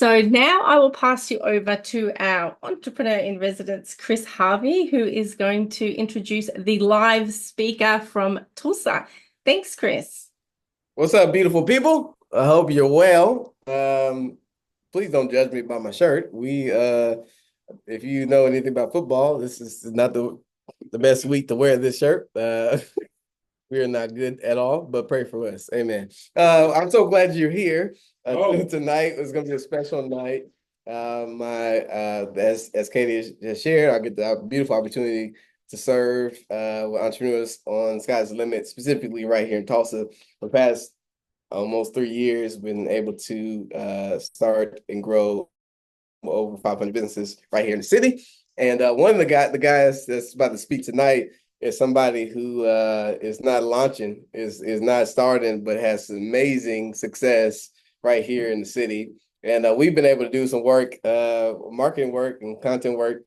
So now I will pass you over to our entrepreneur in residence, Chris Harvey, who is going to introduce the live speaker from Tulsa. Thanks, Chris. What's up, beautiful people? I hope you're well. Please don't judge me by my shirt. If you know anything about football, this is not the best week to wear this shirt. We are not good at all, but pray for us. Amen. I'm so glad you're here. Tonight is going to be a special night. As Katie has shared, I get the beautiful opportunity to serve with entrepreneurs on Sky's the Limit, specifically right here in Tulsa. For the past almost 3 years, been able to start and grow over 500 businesses right here in the city. And one of the guys that's about to speak tonight is somebody who is not launching, is not starting, but has amazing success right here in the city. And we've been able to do some work, marketing work and content work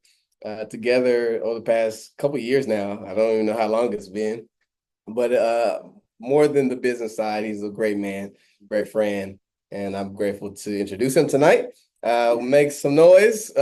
together over the past couple of years now. I don't even know how long it's been, but more than the business side, he's a great man, great friend, and I'm grateful to introduce him tonight. Make some noise.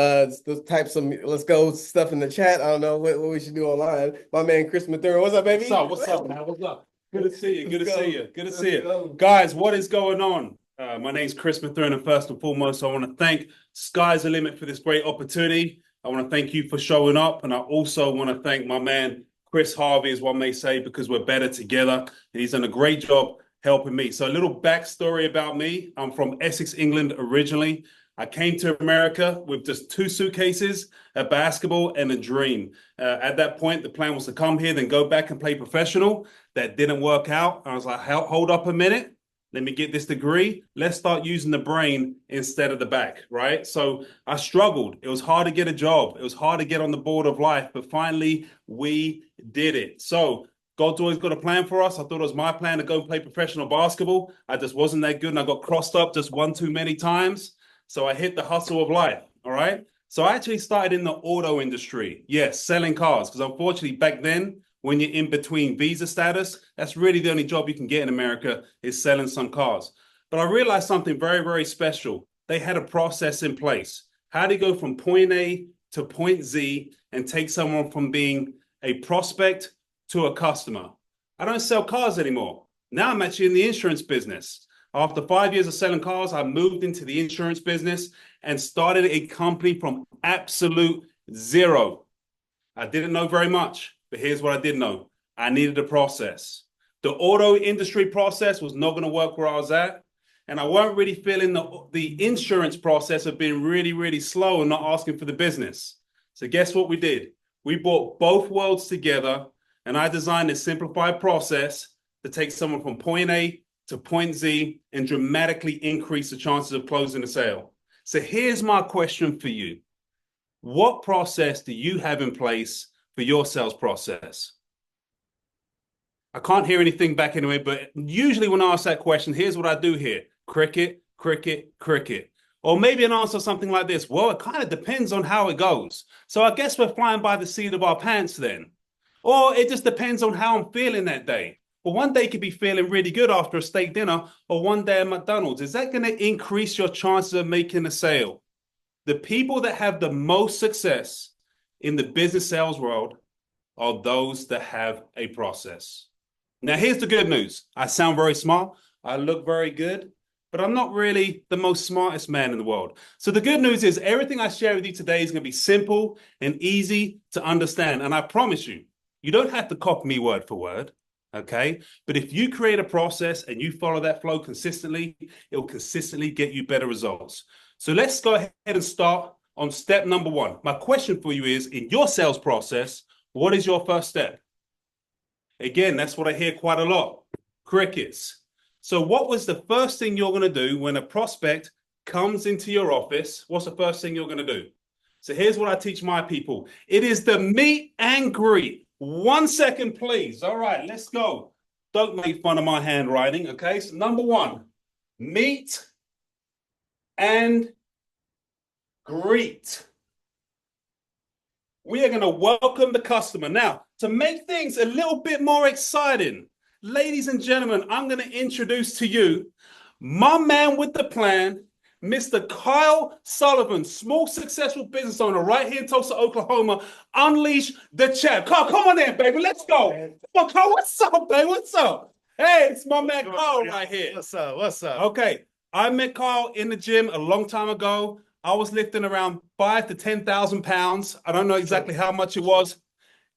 Type some let's go stuff in the chat. I don't know what we should do online. My man Chris Mathurin. What's up, baby? What's up, man? What's up? Good to see you. Good to see you. Good to see you. Guys, what is going on? My name's Chris Mathurin, and first and foremost, I want to thank Sky's the Limit for this great opportunity. I want to thank you for showing up, and I also want to thank my man Chris Harvey, as one may say, because we're better together, and he's done a great job helping me. So a little backstory about me. I'm from Essex, England originally. I came to America with just 2 suitcases, a basketball, and a dream. At that point, the plan was to come here, then go back and play professional. That didn't work out. I was like, hold up a minute. Let me get this degree. Let's start using the brain instead of the back, right? So I struggled. It was hard to get a job. It was hard to get on the board of life, but finally we did it. So God's always got a plan for us. I thought it was my plan to go play professional basketball. I just wasn't that good, and I got crossed up just one too many times. So I hit the hustle of life, all right? So I actually started in the auto industry. Yes, selling cars, because unfortunately back then, when you're in between visa status, that's really the only job you can get in America is selling some cars. But I realized something very, very special. They had a process in place. How do you go from point A to point Z and take someone from being a prospect to a customer? I don't sell cars anymore. Now I'm actually in the insurance business. After 5 years of selling cars, I moved into the insurance business and started a company from absolute zero. I didn't know very much, but here's what I did know. I needed a process. The auto industry process was not going to work where I was at. And I weren't really feeling the insurance process of being really, really slow and not asking for the business. So guess what we did? We brought both worlds together, and I designed a simplified process to take someone from point A to point Z and dramatically increase the chances of closing the sale. So here's my question for you. What process do you have in place for your sales process? I can't hear anything back anyway, but usually when I ask that question, here's what I do here. Cricket, cricket, cricket. Or maybe an answer something like this. Well, it kind of depends on how it goes. So I guess we're flying by the seat of our pants then. Or it just depends on how I'm feeling that day. Well, one day you could be feeling really good after a steak dinner, or one day at McDonald's. Is that going to increase your chances of making a sale? The people that have the most success in the business sales world are those that have a process. Now, here's the good news. I sound very smart. I look very good, but I'm not really the most smartest man in the world. So the good news is everything I share with you today is going to be simple and easy to understand. And I promise you, you don't have to copy me word for word. Okay. But if you create a process and you follow that flow consistently, it will consistently get you better results. So let's go ahead and start on step number 1. My question for you is, in your sales process, what is your first step? Again, that's what I hear quite a lot. Crickets. So what was the first thing you're going to do when a prospect comes into your office? What's the first thing you're going to do? So here's what I teach my people. It is the meet and greet. 1 second, please. All right, let's go. Don't make fun of my handwriting, okay? So number 1, meet and greet. We are going to welcome the customer. Now, to make things a little bit more exciting, ladies and gentlemen, I'm going to introduce to you my man with the plan, Mr. Kyle Sullivan, small successful business owner right here in Tulsa, Oklahoma. Unleash the champ. Kyle, come on in, baby. Let's go. Come on, Kyle. What's up, baby? What's up? Hey, it's my man Kyle right here. What's up? What's up? Okay, I met Kyle in the gym a long time ago. I was lifting around 5,000 to 10,000 pounds. I don't know exactly how much it was.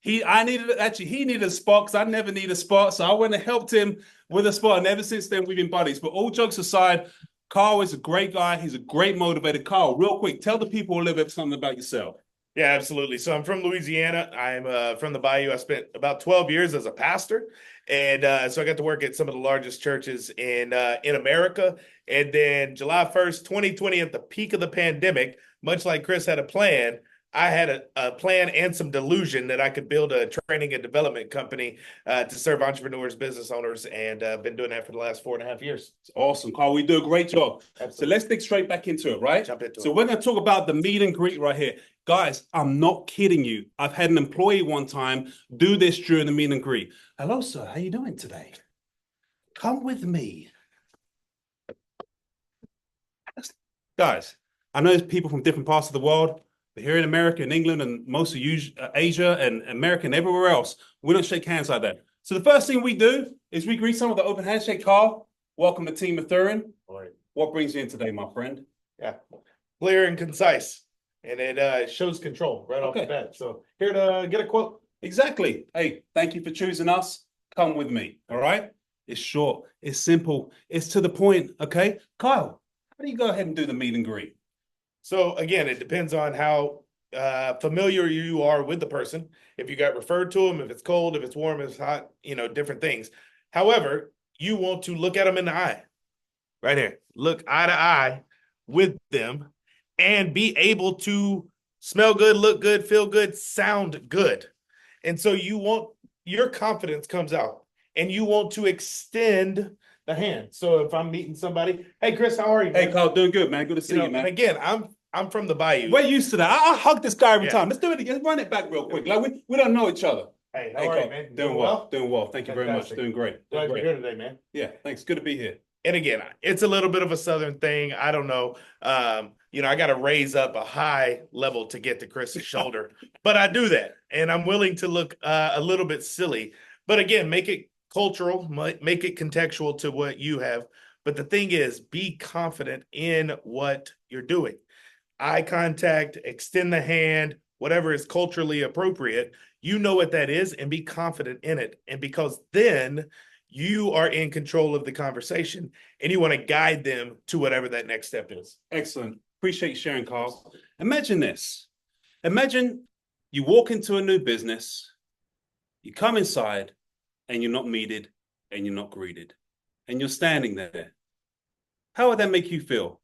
He needed a spot because I never need a spot. So I went and helped him with a spot. And ever since then, we've been buddies. But all jokes aside, Carl is a great guy. He's a great motivator. Carl, real quick, tell the people a little bit something about yourself. Yeah, absolutely. So I'm from Louisiana. I'm from the Bayou. I spent about 12 years as a pastor. And so I got to work at some of the largest churches in America. And then July 1st, 2020, at the peak of the pandemic, much like Chris had a plan, I had a plan and some delusion that I could build a training and development company to serve entrepreneurs, business owners, and I've been doing that for the last 4.5 years. It's awesome, Carl. We do a great job. Absolutely. So let's dig straight back into it, right? Jump into So it. we're going to talk about the meet and greet right here. Guys, I'm not kidding you. I've had an employee one time do this during the meet and greet. Hello, sir. How you doing today? Come with me. Guys, I know there's people from different parts of the world. But here in America and England and most of Asia and America and everywhere else, we don't shake hands like that. So the first thing we do is we greet someone with an open handshake. Carl, welcome to Team Mathurin. All right. What brings you in today, my friend? Yeah, clear and concise. And it shows control right off the bat. So here to get a quote. Exactly. Hey, thank you for choosing us. Come with me. All right. It's short. It's simple. It's to the point. Okay. Kyle, how do you go ahead and do the meet and greet? So again, it depends on how familiar you are with the person. If you got referred to them, if it's cold, if it's warm, if it's hot, different things. However, you want to look at them in the eye. Right here. Look eye to eye with them and be able to smell good, look good, feel good, sound good. And so your confidence comes out and you want to extend the hand. So if I'm meeting somebody, hey, Chris, how are you, man? Hey, Kyle, doing good, man. Good to see you, man. And again, I'm from the Bayou. We're used to that. I hug this guy every time. Let's do it again. Run it back real quick. Like we don't know each other. Hey, Hey, how are Kyle, you, man? doing well. Doing well. Thank you very much. Fantastic. Doing great. Glad Doing you're great. here today, man. Yeah, thanks. Good to be here. And again, it's a little bit of a Southern thing. I don't know. I got to raise up a high level to get to Chris's shoulder, but I do that. And I'm willing to look a little bit silly, but again, make it cultural, make it contextual to what you have. But the thing is, be confident in what you're doing. Eye contact, extend the hand, whatever is culturally appropriate, you know what that is and be confident in it. And because then you are in control of the conversation and you want to guide them to whatever that next step is. Excellent. Appreciate you sharing, Carl. Imagine this. Imagine you walk into a new business, you come inside, and you're not meted and you're not greeted, and you're standing there. How would that make you feel?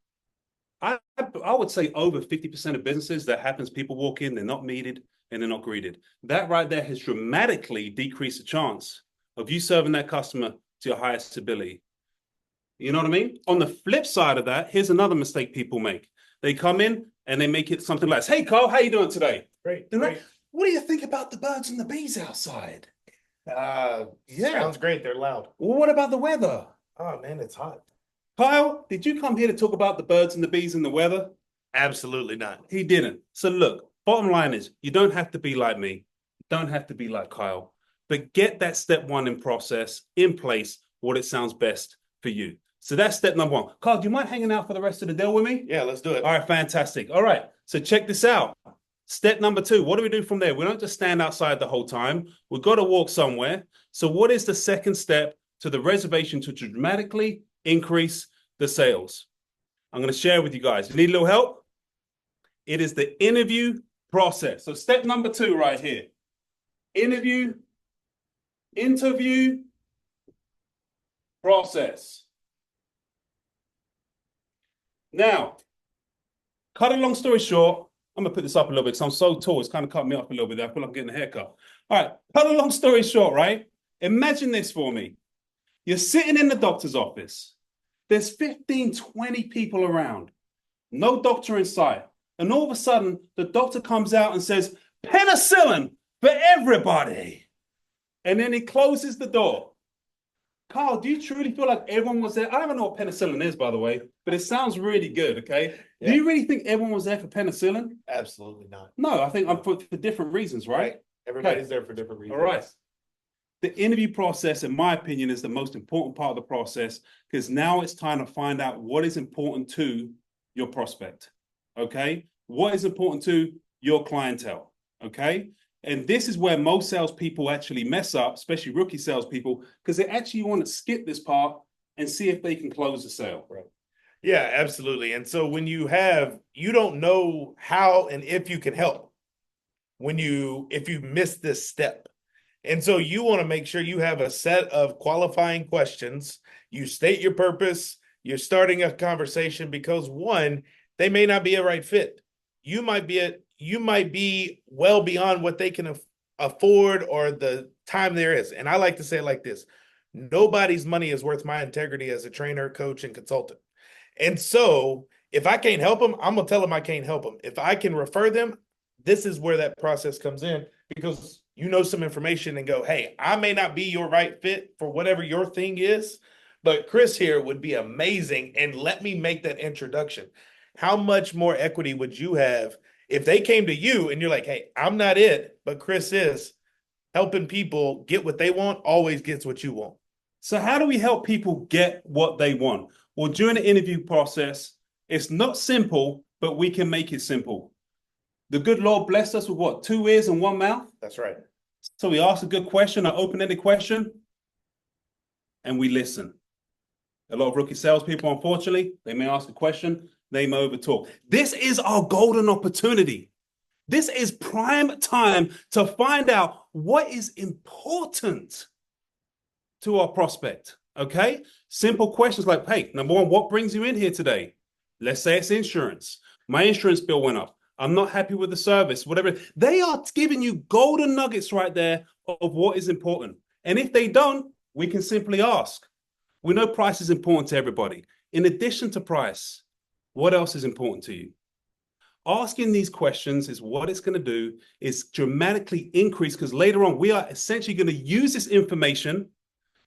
I would say over 50% of businesses that happens, people walk in, they're not meted and they're not greeted. That right there has dramatically decreased the chance of you serving that customer to your highest ability. You know what I mean? On the flip side of that, here's another mistake people make. They come in and they make it something like, hey, Carl, how you doing today? Great. Like, what do you think about the birds and the bees outside? Yeah. Sounds great. They're loud. Well, what about the weather? Oh, man, it's hot. Kyle, did you come here to talk about the birds and the bees and the weather? Absolutely not. He didn't. So look, bottom line is you don't have to be like me. You don't have to be like Kyle. But get that step one in place, what it sounds best for you. So that's step number one. Kyle, do you mind hanging out for the rest of the deal with me? Yeah, let's do it. All right, fantastic. All right, so check this out. Step number two, what do we do from there? We don't just stand outside the whole time. We've got to walk somewhere. So what is the second step to the reservation to dramatically increase the sales? I'm going to share with you guys. You need a little help? It is the interview process. So step number two right here. Interview process. Now, cut a long story short, I'm going to put this up a little bit because I'm so tall. It's kind of cut me off a little bit there. I feel like I'm getting a haircut. All right, cut a long story short, right? Imagine this for me. You're sitting in the doctor's office. There's 15, 20 people around. No doctor in sight. And all of a sudden, the doctor comes out and says, penicillin for everybody. And then he closes the door. Carl, do you truly feel like everyone was there? I don't even know what penicillin is, by the way, but it sounds really good, okay? Yeah. Do you really think everyone was there for penicillin? Absolutely not. No, I think I'm for different reasons, right? Everybody's there for different reasons. All right. The interview process, in my opinion, is the most important part of the process because now it's time to find out what is important to your prospect, okay? What is important to your clientele, okay? And this is where most salespeople actually mess up, especially rookie salespeople, because they actually want to skip this part and see if they can close the sale. Right. Yeah, absolutely. And so when you don't know how and if you can help if you miss this step. And so you want to make sure you have a set of qualifying questions. You state your purpose. You're starting a conversation because one, they may not be a right fit. You might be well beyond what they can afford or the time there is. And I like to say it like this: nobody's money is worth my integrity as a trainer, coach, and consultant. And so if I can't help them, I'm going to tell them I can't help them. If I can refer them, this is where that process comes in, because you know some information and go, hey, I may not be your right fit for whatever your thing is, but Chris here would be amazing, and let me make that introduction. How much more equity would you have if they came to you and you're like, hey, I'm not it, but Chris is. Helping people get what they want always gets what you want. So how do we help people get what they want? Well, during the interview process, it's not simple, but we can make it simple. The good Lord blessed us with what? 2 ears and 1 mouth? That's right. So we ask a good question, an open-ended question, and we listen. A lot of rookie salespeople, unfortunately, they may ask a question, they may overtalk. This is our golden opportunity. This is prime time to find out what is important to our prospect, okay? Simple questions like, hey, number one, what brings you in here today? Let's say it's insurance. My insurance bill went up. I'm not happy with the service, whatever. They are giving you golden nuggets right there of what is important. And if they don't, we can simply ask. We know price is important to everybody. In addition to price, what else is important to you? Asking these questions is what it's going to do is dramatically increase, because later on, we are essentially going to use this information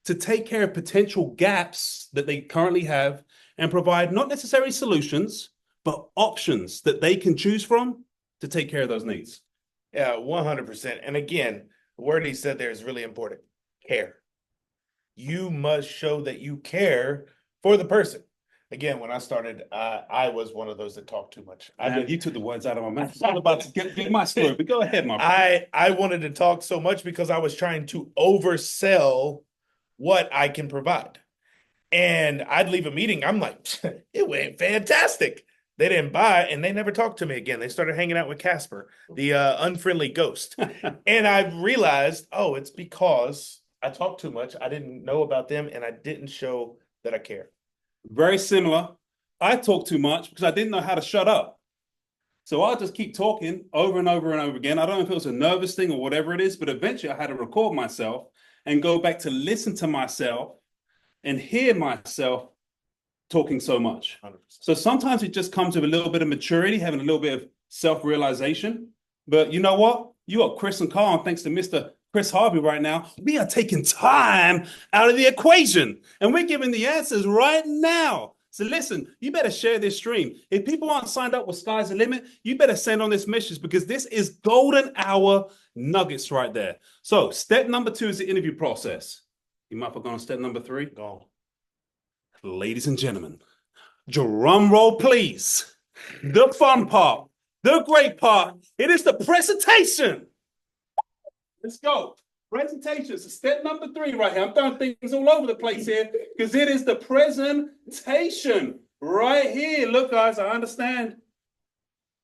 to take care of potential gaps that they currently have and provide not necessarily solutions, but options that they can choose from to take care of those needs. Yeah, 100%. And again, the word he said there is really important: care. You must show that you care for the person. Again, when I started, I was one of those that talked too much. You took the words out of my mouth. I'm about to get my story, but go ahead, my friend. I wanted to talk so much because I was trying to oversell what I can provide. And I'd leave a meeting, I'm like, it went fantastic. They didn't buy, and they never talked to me again. They started hanging out with Casper, the unfriendly ghost. And I realized, oh, it's because I talked too much. I didn't know about them, and I didn't show that I care. Very similar. I talk too much because I didn't know how to shut up. So I'll just keep talking over and over and over again. I don't know if it was a nervous thing or whatever it is, but eventually I had to record myself and go back to listen to myself and hear myself talking so much. 100%. So sometimes it just comes with a little bit of maturity, having a little bit of self-realization. But you know what? You got Chris and Carl, and thanks to Mr. Chris Harvey right now, we are taking time out of the equation and we're giving the answers right now. So listen, you better share this stream. If people aren't signed up with Sky's the Limit, you better send on this message, because this is golden hour nuggets right there. So step number 2 is the interview process. You might have gone on step number 3. Go on. Ladies and gentlemen, drum roll, please. The fun part, the great part, it is the presentation. Let's go. Presentation. So step number 3 right here. I'm throwing things all over the place here because it is the presentation right here. Look, guys, I understand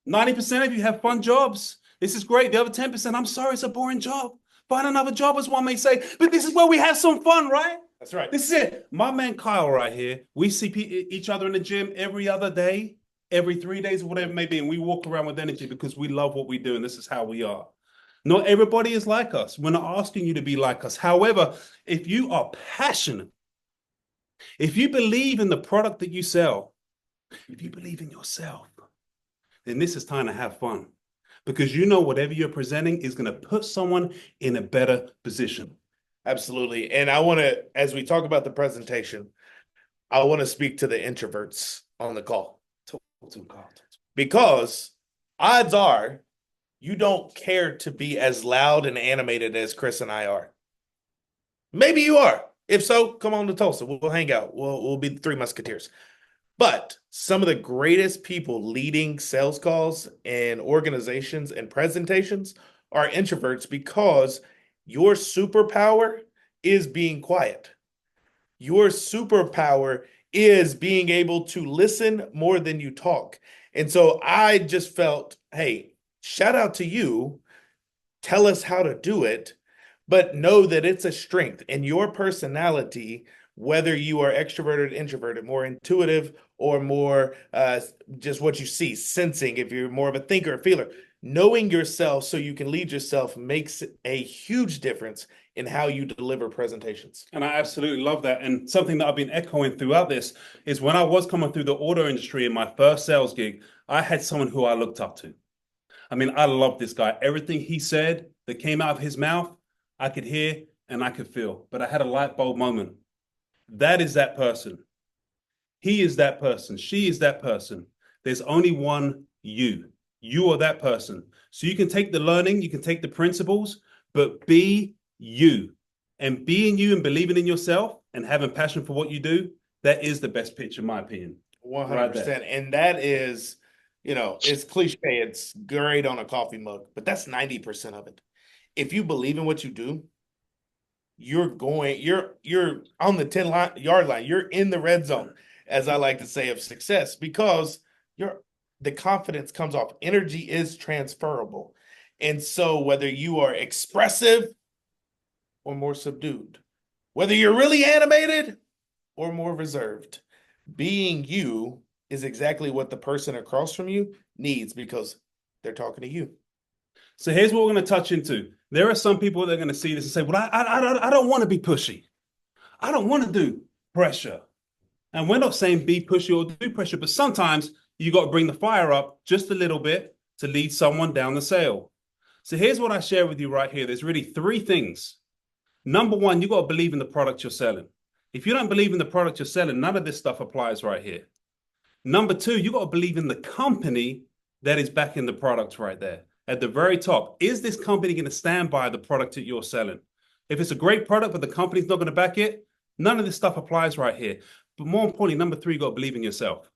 90% of you have fun jobs. This is great. The other 10%, I'm sorry, it's a boring job. Find another job, as one may say. But this is where we have some fun, right? That's right. This is it. My man Kyle right here. We see each other in the gym every other day, every 3 days, or whatever it may be. And we walk around with energy because we love what we do. And this is how we are. Not everybody is like us. We're not asking you to be like us. However, if you are passionate, if you believe in the product that you sell, if you believe in yourself, then this is time to have fun, because you know whatever you're presenting is going to put someone in a better position. Absolutely. And I want to, as we talk about the presentation, I want to speak to the introverts on the call. Because odds are you don't care to be as loud and animated as Chris and I are. Maybe you are. If so, come on to Tulsa. We'll hang out. We'll be the Three Musketeers. But some of the greatest people leading sales calls and organizations and presentations are introverts because your superpower is being quiet. Your superpower is being able to listen more than you talk. And so I just felt, hey, shout out to you. Tell us how to do it, but know that it's a strength in your personality, whether you are extroverted, introverted, more intuitive, or more just what you see, sensing, if you're more of a thinker, a feeler. Knowing yourself so you can lead yourself makes a huge difference in how you deliver presentations. And I absolutely love that. And something that I've been echoing throughout this is when I was coming through the auto industry in my first sales gig, I had someone who I looked up to. I mean, I love this guy. Everything he said that came out of his mouth, I could hear and I could feel. But I had a light bulb moment. That is that person. He is that person. She is that person. There's only one you. You are that person. So you can take the learning, you can take the principles, but be you. And being you and believing in yourself and having passion for what you do, that is the best pitch, in my opinion. 100%. And that is, it's cliche. It's great on a coffee mug, but that's 90% of it. If you believe in what you do, you're on the 10-yard line. You're in the red zone, as I like to say, of success, because the confidence comes off. Energy is transferable. And so whether you are expressive or more subdued, whether you're really animated or more reserved, being you is exactly what the person across from you needs because they're talking to you. So here's what we're going to touch into. There are some people that are going to see this and say, well, I don't want to be pushy. I don't want to do pressure. And we're not saying be pushy or do pressure, but sometimes you got to bring the fire up just a little bit to lead someone down the sale. So here's what I share with you right here. There's really three things. Number one, you got to believe in the product you're selling. If you don't believe in the product you're selling, none of this stuff applies right here. Number two, you got to believe in the company that is backing the product right there. At the very top, is this company going to stand by the product that you're selling? If it's a great product, but the company's not going to back it, none of this stuff applies right here. But more importantly, number three, you got to believe in yourself.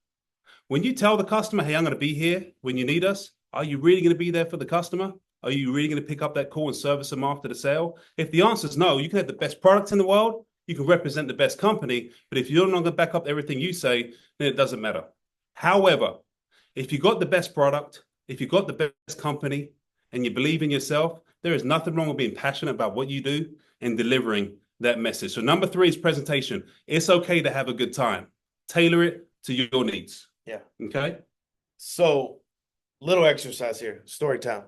When you tell the customer, hey, I'm going to be here when you need us, are you really going to be there for the customer? Are you really going to pick up that call and service them after the sale? If the answer is no, you can have the best products in the world, you can represent the best company, but if you're not going to back up everything you say, then it doesn't matter. However, if you got the best product, if you got the best company, and you believe in yourself, there is nothing wrong with being passionate about what you do and delivering that message. So number three is presentation. It's okay to have a good time. Tailor it to your needs. Yeah. Okay. So little exercise here, story time.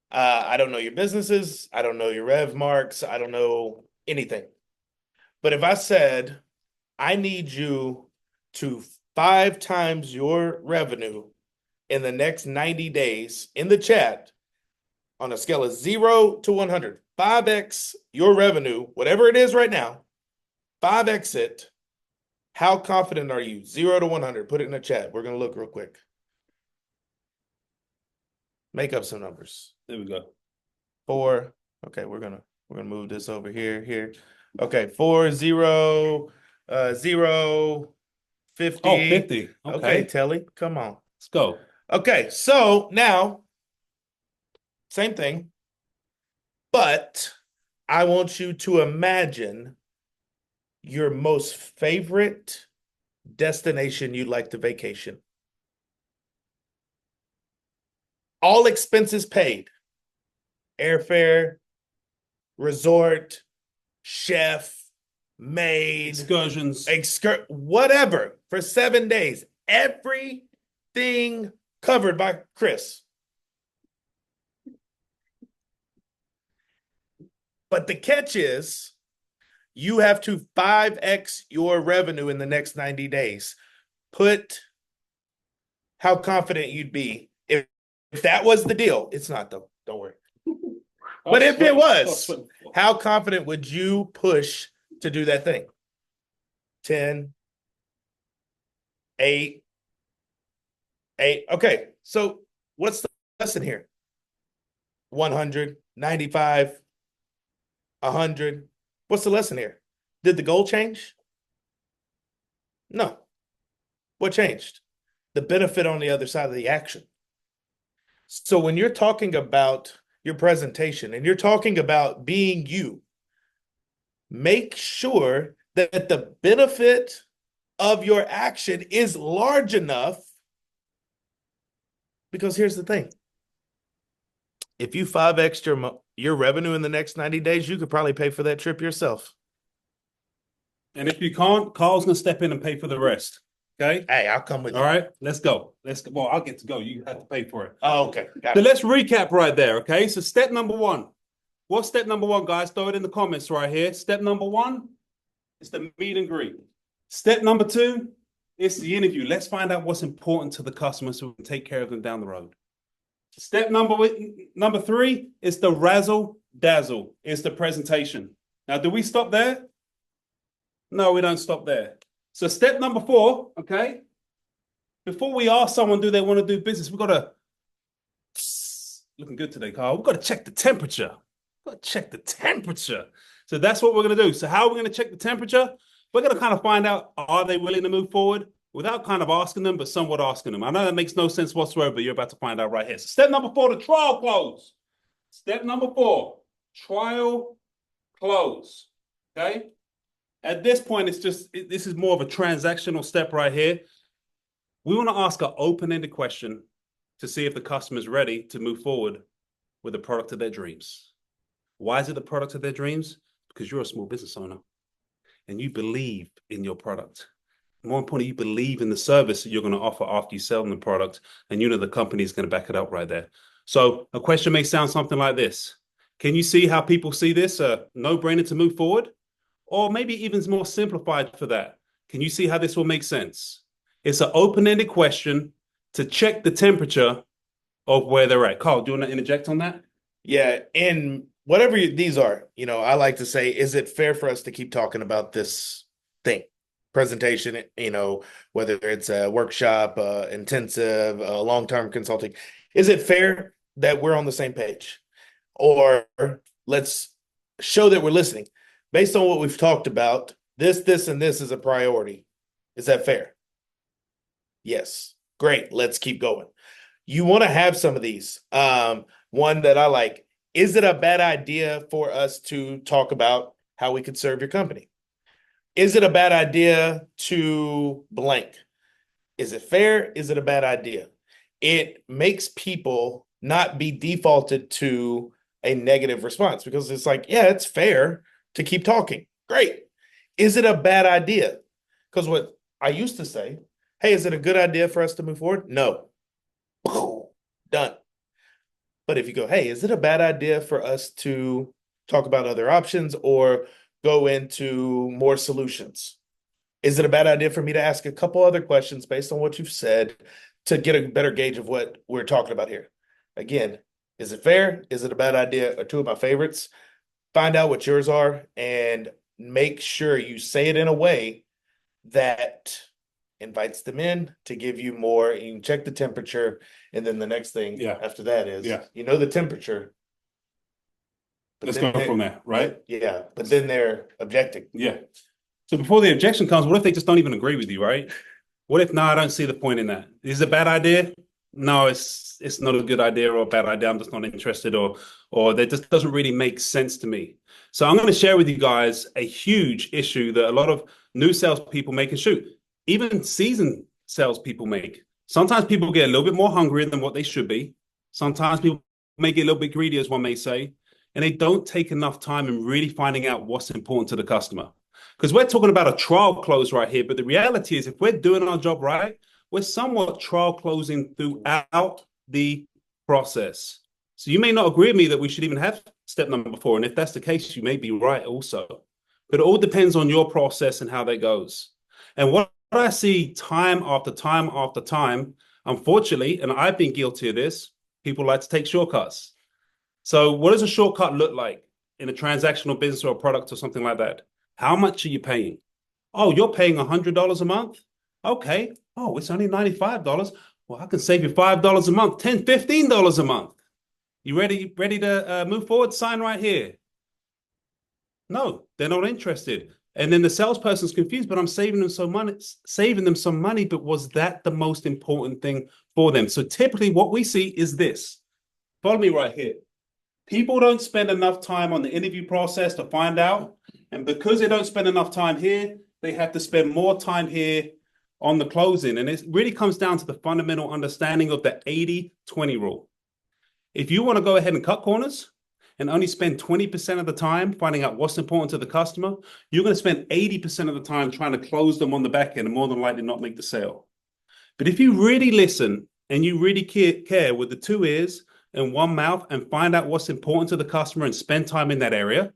I don't know your businesses. I don't know your rev marks. I don't know anything. But if I said, I need you to 5 times your revenue in the next 90 days in the chat on a scale of 0 to 100, 5x your revenue, whatever it is right now, 5x it. How confident are you? 0 to 100. Put it in the chat. We're going to look real quick. Make up some numbers. There we go. 4. Okay, we're gonna move this over here. Okay, 4, 0, 0, 50. Oh, 50. Okay, Telly, come on. Let's go. Okay, so now, same thing, but I want you to imagine your most favorite destination you'd like to vacation. All expenses paid. Airfare, resort, chef, maid, Excursions. Whatever, for 7 days. Everything covered by Chris. But the catch is you have to 5x your revenue in the next 90 days. Put how confident you'd be if that was the deal. It's not though. Don't worry. But if it was, How confident would you push to do that thing? 10, 8, 8. Okay, so what's the lesson here? 100, 95, 100. What's the lesson here? Did the goal change? No. What changed? The benefit on the other side of the action. So when you're talking about your presentation and you're talking about being you, make sure that the benefit of your action is large enough. Because here's the thing. If you 5x your revenue in the next 90 days, you could probably pay for that trip yourself. And if you can't, Carl's going to step in and pay for the rest. Okay? Hey, I'll come with you. All right, let's go. Let's go. Well, I'll get to go. You have to pay for it. Oh, okay. Got So it. let's recap right there, okay? So step number 1. What's step number 1, guys? Throw it in the comments right here. Step number 1 is the meet and greet. Step number 2 is the interview. Let's find out what's important to the customer so we can take care of them down the road. Step number 3 is the razzle dazzle. It's the presentation. Now, do we stop there? No, we don't stop there. So step number 4, okay? Before we ask someone, do they want to do business, we've got to, looking good today, Carl. We've got to check the temperature. We've got to check the temperature. So that's what we're going to do. So how are we going to check the temperature? We're going to kind of find out, are they willing to move forward without kind of asking them, but somewhat asking them. I know that makes no sense whatsoever, but you're about to find out right here. So step number 4, the trial close. Step number 4, trial close, okay? At this point, this is more of a transactional step right here. We want to ask an open-ended question to see if the customer is ready to move forward with the product of their dreams. Why is it the product of their dreams? Because you're a small business owner and you believe in your product. More importantly, you believe in the service that you're going to offer after you sell them the product, and you know the company is going to back it up right there. So a question may sound something like this. Can you see how people see this? A no-brainer to move forward? Or maybe even more simplified for that. Can you see how this will make sense? It's an open-ended question to check the temperature of where they're at. Carl, do you want to interject on that? Yeah, and whatever these are, I like to say, is it fair for us to keep talking about this thing? Presentation, whether it's a workshop, intensive, long-term consulting. Is it fair that we're on the same page? Or let's show that we're listening. Based on what we've talked about, this, and this is a priority. Is that fair? Yes. Great. Let's keep going. You want to have some of these. One that I like, is it a bad idea for us to talk about how we could serve your company? Is it a bad idea to blank? Is it fair? Is it a bad idea? It makes people not be defaulted to a negative response because it's like, yeah, it's fair to keep talking. Great. Is it a bad idea? Because what I used to say, hey, is it a good idea for us to move forward? No. Done. But if you go, hey, is it a bad idea for us to talk about other options or go into more solutions? Is it a bad idea for me to ask a couple other questions based on what you've said to get a better gauge of what we're talking about here? Again, is it fair? Is it a bad idea? Are two of my favorites. Find out what yours are and make sure you say it in a way that invites them in to give you more. You can check the temperature. And then the next thing after that is, the temperature. Let's go from there, right? Yeah. But then they're objecting. Yeah. So before the objection comes, what if they just don't even agree with you, right? What if, no, I don't see the point in that. Is it a bad idea? No, it's not a good idea or a bad idea. I'm just not interested or that just doesn't really make sense to me. So I'm going to share with you guys a huge issue that a lot of new salespeople make and shoot. Even seasoned salespeople make. Sometimes people get a little bit more hungry than what they should be. Sometimes people may get a little bit greedy, as one may say, and they don't take enough time in really finding out what's important to the customer. Because we're talking about a trial close right here, but the reality is if we're doing our job right, we're somewhat trial closing throughout the process. So you may not agree with me that we should even have step number 4. And if that's the case, you may be right also. But it all depends on your process and how that goes. And what I see time after time after time, unfortunately, and I've been guilty of this, people like to take shortcuts. So what does a shortcut look like? in a transactional business or a product or something like that. How much are you paying? Oh, you're paying $100 a month? Okay. Oh, it's only $95. Well, I can save you $5 a month, $10, $15 a month. You ready to move forward? Sign right here. No, they're not interested. And then the salesperson's confused, but I'm saving them some money. But was that the most important thing for them? So typically what we see is this. Follow me right here. People don't spend enough time on the interview process to find out. And because they don't spend enough time here, they have to spend more time here on the closing. And it really comes down to the fundamental understanding of the 80-20 rule. If you want to go ahead and cut corners and only spend 20% of the time finding out what's important to the customer, you're going to spend 80% of the time trying to close them on the back end and more than likely not make the sale. But if you really listen and you really care with the 2 ears and 1 mouth and find out what's important to the customer and spend time in that area,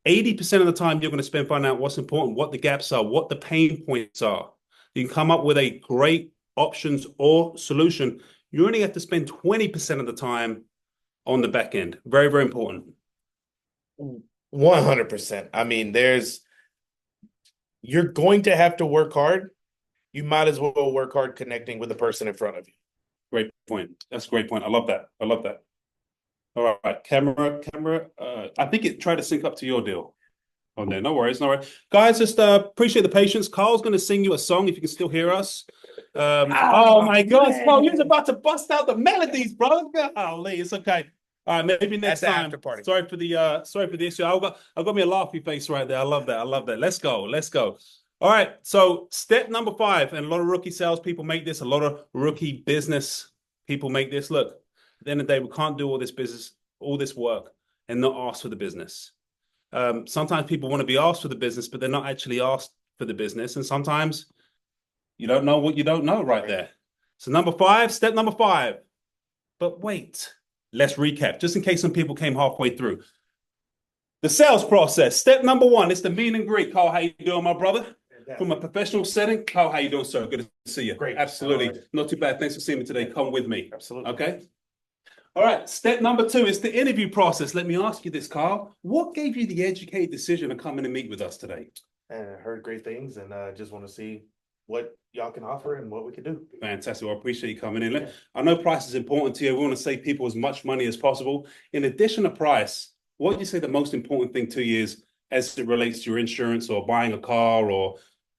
80% of the time you're going to spend finding out what's important, what the gaps are, what the pain points are. You can come up with a great options or solution. You only have to spend 20% of the time on the back end. Very, very important. 100%. I mean, you're going to have to work hard. You might as well work hard connecting with the person in front of you. Great point. That's a great point. I love that. All right, camera. I think it tried to sync up to your deal. Oh, no worries. Guys, just appreciate the patience. Carl's going to sing you a song if you can still hear us. Oh my God, Carl, you're about to bust out the melodies, bro. Golly, it's okay. All right, maybe next time. After party. Sorry for the issue. I got me a laughy face right there. I love that. Let's go. All right. So step number 5, and a lot of rookie salespeople make this. A lot of rookie business people make this. Look, at the end of the day, we can't do all this business, all this work, and not ask for the business. Sometimes people want to be asked for the business, but they're not actually asked for the business. And sometimes you don't know what you don't know right there. So step number 5. But wait, let's recap, just in case some people came halfway through. The sales process. Step number 1 is the meet and greet. Carl, how you doing, my brother? From a professional setting. Carl, how you doing, sir? Good to see you. Great. Absolutely. Right. Not too bad. Thanks for seeing me today. Come with me. Absolutely. Okay. All right. Step number 2 is the interview process. Let me ask you this, Carl. What gave you the educated decision to come in and meet with us today? And I heard great things, and I just want to see what y'all can offer and what we can do. Fantastic. Well, I appreciate you coming in. I know price is important to you. We want to save people as much money as possible. In addition to price, what would you say the most important thing to you is as it relates to your insurance or buying a car or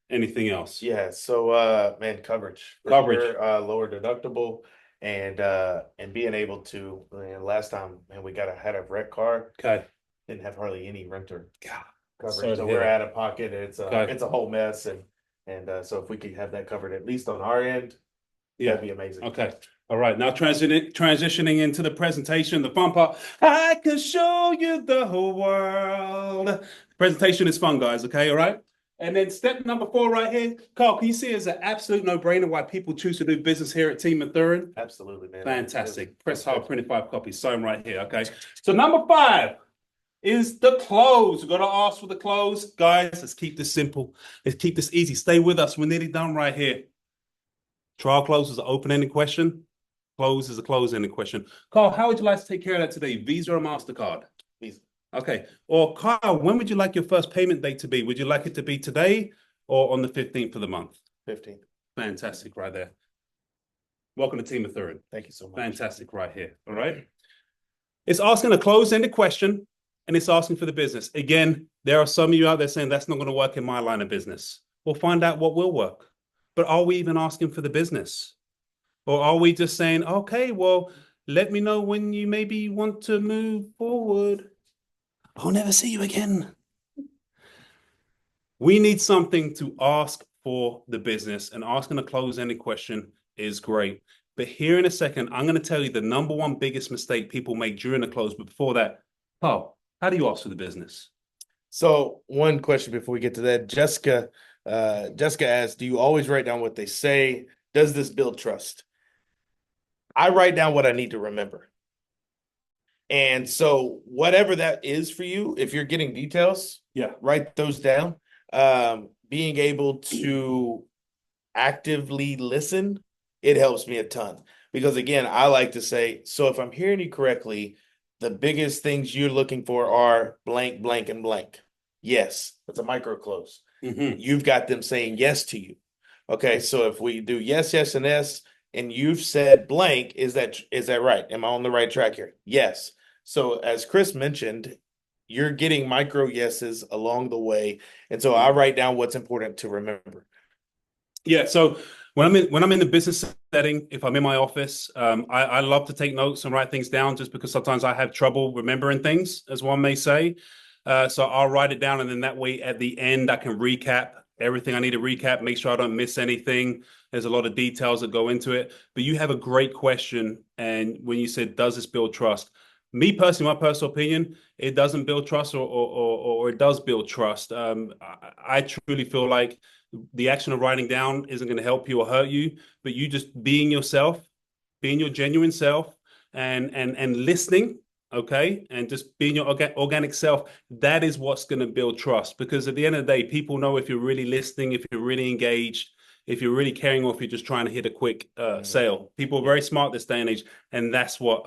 anything else? Yeah. So, man, coverage. Lower deductible, and being able to. Last time, man, we had a wreck car. Okay. Didn't have hardly any renter coverage, Sorry so to hear we're that. out of pocket. It's Okay. it's a whole mess, and so if we could have that covered at least on our end, that'd be amazing. Okay. All right. Now transitioning into the presentation, the fun part. I can show you the whole world. Presentation is fun, guys. Okay. All right. And then step number 4 right here. Carl, can you see it's an absolute no-brainer why people choose to do business here at Team Mathurin? Absolutely, man. Fantastic. Press hard, printed 5 copies. Sign right here. Okay. So number 5 is the close. We've got to ask for the close. Guys, let's keep this simple. Let's keep this easy. Stay with us. We're nearly done right here. Trial close is an open-ended question. Close is a close-ended question. Carl, how would you like to take care of that today? Visa or MasterCard? Visa. Okay. Or Carl, when would you like your first payment date to be? Would you like it to be today or on the 15th of the month? 15th. Fantastic right there. Welcome to Team Mathurin. Thank you so much. Fantastic right here. All right. It's asking a close-ended question and it's asking for the business. Again, there are some of you out there saying that's not going to work in my line of business. We'll find out what will work. But are we even asking for the business? Or are we just saying, okay, well, let me know when you maybe want to move forward. I'll never see you again. We need something to ask for the business, and asking a close-ended question is great. But here in a second, I'm going to tell you the number 1 biggest mistake people make during the close. But before that, Paul, how do you ask for the business? So one question before we get to that, Jessica asked, do you always write down what they say? Does this build trust? I write down what I need to remember. And so whatever that is for you, if you're getting details, write those down. Being able to actively listen, it helps me a ton. Because again, I like to say, so if I'm hearing you correctly, the biggest things you're looking for are blank, blank, and blank. Yes, that's a micro close. You've got them saying yes to you. Okay, so if we do yes, yes, and yes, and you've said blank, is that right? Am I on the right track here? Yes. So as Chris mentioned, you're getting micro yeses along the way. And so I write down what's important to remember. Yeah, so when I'm in the business setting, if I'm in my office, I love to take notes and write things down just because sometimes I have trouble remembering things, as one may say. So I'll write it down, and then that way at the end I can recap everything I need to recap, make sure I don't miss anything. There's a lot of details that go into it. But you have a great question, and when you said, does this build trust? Me personally, my personal opinion, it doesn't build trust, or it does build trust. I truly feel like the action of writing down isn't going to help you or hurt you, but you just being yourself, being your genuine self, and listening, okay, and just being your organic self. That is what's going to build trust. Because at the end of the day, people know if you're really listening, if you're really engaged, if you're really caring, or if you're just trying to hit a quick sale. People are very smart this day and age, and that's what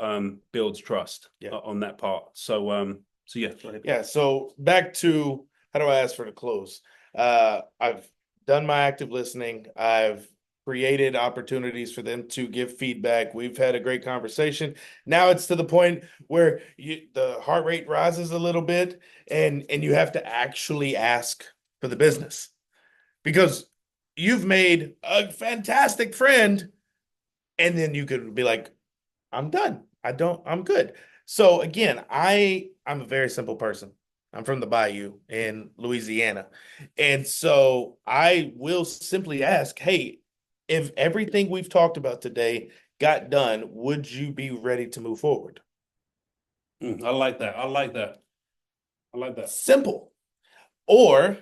builds trust on that part. So yeah. Go ahead. Yeah. So back to, how do I ask for the close? I've done my active listening. I've created opportunities for them to give feedback. We've had a great conversation. Now it's to the point where the heart rate rises a little bit, and you have to actually ask for the business, because you've made a fantastic friend, and then you could be like, I'm done. I'm good. So again, I'm a very simple person. I'm from the Bayou in Louisiana. And so I will simply ask, hey, if everything we've talked about today got done, would you be ready to move forward? I like that. I like that. I like that. Simple. Or,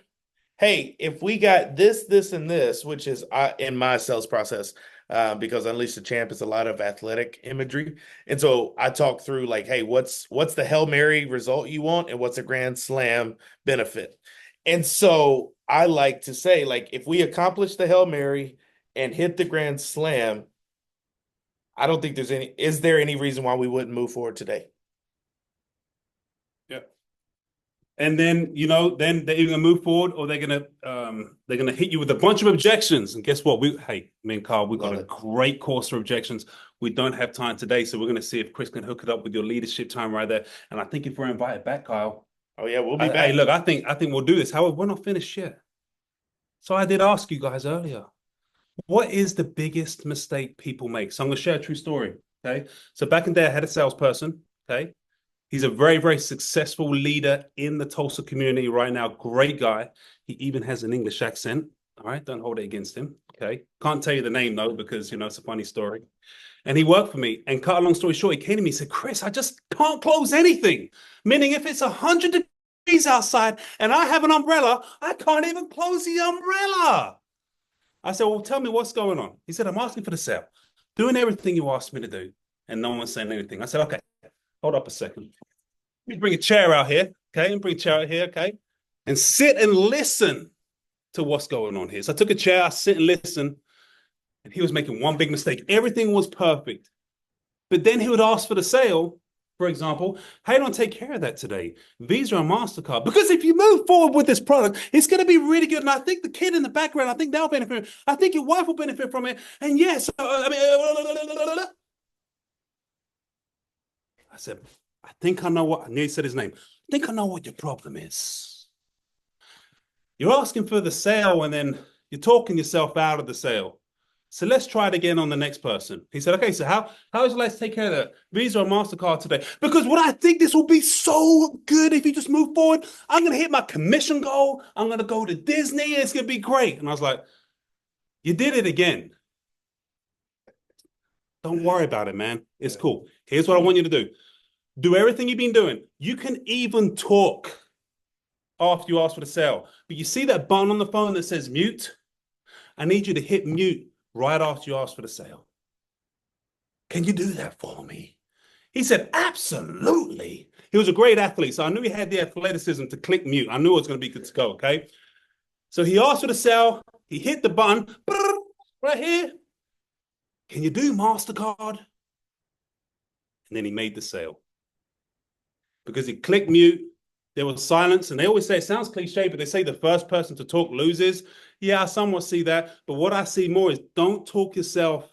hey, if we got this, and this, which is in my sales process, because Unleash the Champ is a lot of athletic imagery. And so I talk through like, hey, what's the Hail Mary result you want, and what's a Grand Slam benefit? And so I like to say, like, if we accomplish the Hail Mary and hit the Grand Slam, I don't think is there any reason why we wouldn't move forward today? Yeah. And then, then they're either gonna move forward, or they're gonna hit you with a bunch of objections. And guess what? Me and Carl, we've got a great course for objections. We don't have time today, so we're gonna see if Chris can hook it up with your leadership time right there. And I think if we're invited back, Kyle. Oh yeah, we'll be back. Hey, look, I think we'll do this. However, we're not finished yet. So I did ask you guys earlier, what is the biggest mistake people make? So I'm gonna share a true story. Okay. So back in the day, I had a salesperson. Okay. He's a very, very successful leader in the Tulsa community right now. Great guy. He even has an English accent. All right. Don't hold it against him. Okay. Can't tell you the name though, because, it's a funny story. And he worked for me. And cut a long story short, he came to me and said, Chris, I just can't close anything. Meaning if it's 100 degrees outside and I have an umbrella, I can't even close the umbrella. I said, well, tell me what's going on. He said, I'm asking for the sale. Doing everything you asked me to do. And no one's saying anything. I said, okay. Hold up a second. Let me bring a chair out here, okay? And bring a chair out here, okay? And sit and listen to what's going on here. So I took a chair, I sit and listen, and he was making one big mistake. Everything was perfect. But then he would ask for the sale, for example. Hey, don't take care of that today. Visa or MasterCard. Because if you move forward with this product, it's going to be really good. And I think the kid in the background, I think they'll benefit. I think your wife will benefit from it. And yes, I said, I think I know what, I nearly said his name. I think I know what your problem is. You're asking for the sale, and then you're talking yourself out of the sale. So let's try it again on the next person. He said, okay, so how would you like to take care of that? Visa or MasterCard today? Because what I think this will be so good if you just move forward. I'm going to hit my commission goal. I'm going to go to Disney. It's going to be great. And I was like, you did it again. Don't worry about it, man. It's cool. Here's what I want you to do. Do everything you've been doing. You can even talk after you ask for the sale. But you see that button on the phone that says mute? I need you to hit mute right after you ask for the sale. Can you do that for me? He said, absolutely. He was a great athlete, so I knew he had the athleticism to click mute. I knew it was going to be good to go, okay? So he asked for the sale. He hit the button right here. Can you do MasterCard? And then he made the sale. because he clicked mute. There was silence, and they always say it sounds cliche, but they say the first person to talk loses. Yeah, I somewhat see that, but what I see more is don't talk yourself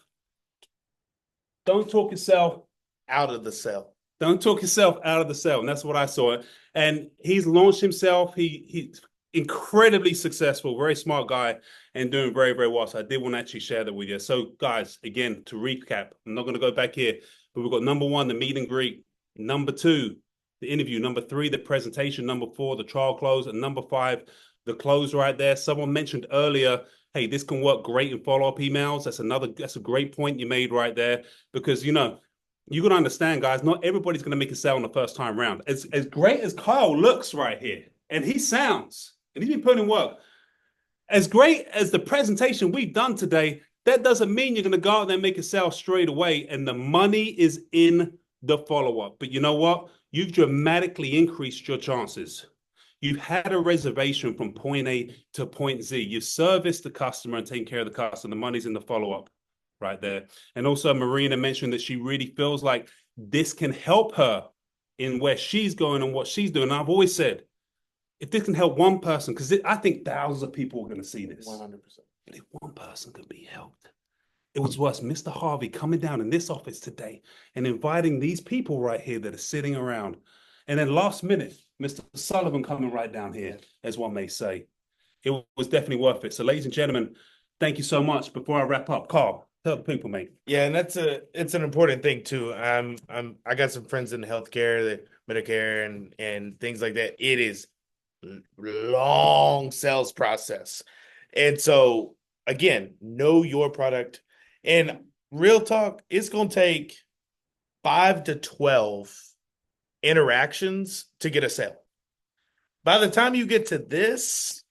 Out of the cell. Don't talk yourself out of the cell. And that's what I saw. And he's launched himself. He's incredibly successful, very smart guy, and doing very, very well. So I did want to actually share that with you. So, guys, again, to recap, I'm not going to go back here, but we've got number 1, the meet and greet. Number 2, the interview. Number 3, the presentation. Number 4, the trial close. And number 5, the close right there. Someone mentioned earlier, hey, this can work great in follow-up emails. That's a great point you made right there, because, you know, you're going to understand, guys, not everybody's going to make a sale on the first time round. As great as Kyle looks right here, and he sounds, and he's been putting in work, as great as the presentation we've done today, that doesn't mean you're going to go out there and make a sale straight away, and the money is in the follow-up. But you know what? You've dramatically increased your chances. You've had a reservation from point A to point Z. You've serviced the customer and taken care of the customer. The money's in the follow-up right there. And also Marina mentioned that she really feels like this can help her in where she's going and what she's doing. And I've always said, if this can help one person, because I think thousands of people are going to see this. 100%. But if one person can be helped, it was worth Mr. Harvey coming down in this office today and inviting these people right here that are sitting around. And then last minute, Mr. Sullivan coming right down here, as one may say. It was definitely worth it. So ladies and gentlemen, thank you so much. Before I wrap up, Carl, tell the people, mate. Yeah, and it's an important thing too. I got some friends in healthcare, the Medicare and things like that. It is long sales process. And so again, know your product. And real talk, it's gonna take 5 to 12 interactions to get a sale. By the time you get to this,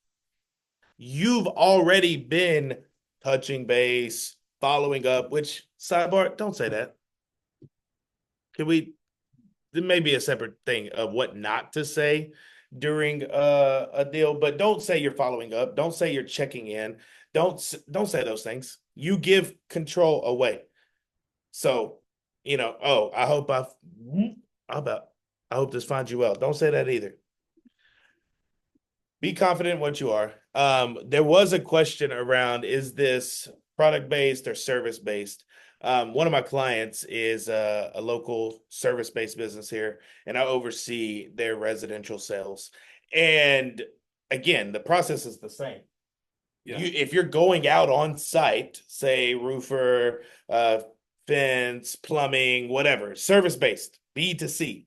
you've already been touching base, following up, which, sidebar, don't say that. There may be a separate thing of what not to say during a deal, but don't say you're following up. Don't say you're checking in. Don't say those things. You give control away. So, you know, oh, I hope this finds you well. Don't say that either. Be confident in what you are. There was a question around, is this product-based or service-based? One of my clients is a local service-based business here, and I oversee their residential sales. And again, the process is the same. Yeah. If you're going out on site, say roofer, fence, plumbing, whatever, service-based, B2C,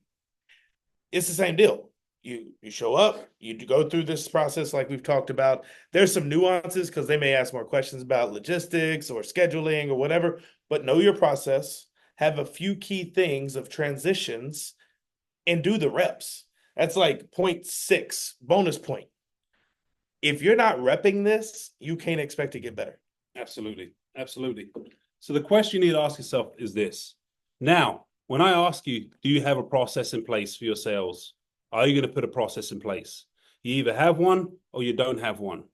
it's the same deal. You show up, you go through this process like we've talked about. There's some nuances because they may ask more questions about logistics or scheduling or whatever, but know your process, have a few key things of transitions, and do the reps. That's like 0.6 bonus point. If you're not repping this, you can't expect to get better. Absolutely. Absolutely. So the question you need to ask yourself is this. Now, when I ask you, do you have a process in place for your sales? Are you going to put a process in place? You either have one or you don't have one.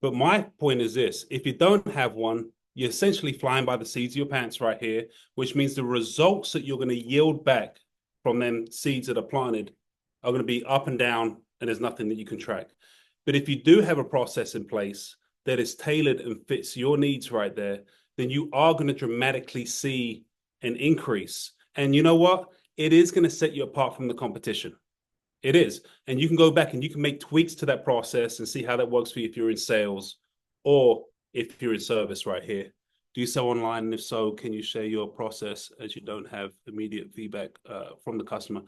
But my point is this. If you don't have one, you're essentially flying by the seats of your pants right here, which means the results that you're going to yield back from them seeds that are planted are going to be up and down, and there's nothing that you can track. But if you do have a process in place that is tailored and fits your needs right there, then you are going to dramatically see an increase. And you know what? It is going to set you apart from the competition. It is. And you can go back and you can make tweaks to that process and see how that works for you if you're in sales or if you're in service right here. Do you sell online? And if so, can you share your process as you don't have immediate feedback from the customer?